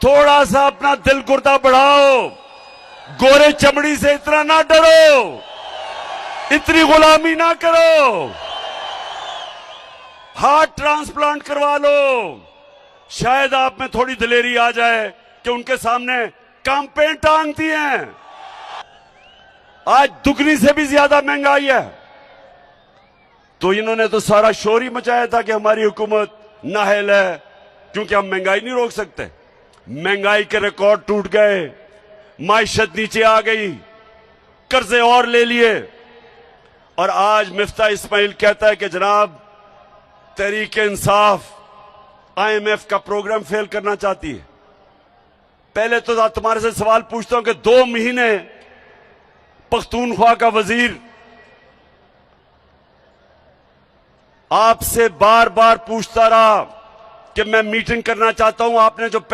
थोड़ा सा अपना दिल गुर्दा बढ़ाओ। गोरे चमड़ी से इतना ना डरो, इतनी गुलामी ना करो। हार्ट ट्रांसप्लांट करवा लो। शायद आप में थोड़ी दिलेरी आ जाए कि उनके सामने कैंपेन टांग दी हैं। आज दुगनी से भी ज्यादा महंगाई है, तो इन्होंने तो सारा शोर ही मचाया था कि हमारी हुकूमत नाअहल है, क्योंकि हम महंगाई नहीं रोक सकते। महंगाई के रिकॉर्ड टूट गए, माइशत नीचे आ गई, कर्जे और ले लिए, और आज मिफ्ता इस्माइल कहता है कि जनाब तहरीक इंसाफ IMF का प्रोग्राम फेल करना चाहती है। पहले तो तुम्हारे से सवाल पूछता हूं कि 2 महीने पख्तूनख्वा का वजीर आपसे बार बार पूछता रहा कि मैं मीटिंग करना चाहता हूं। आपने जो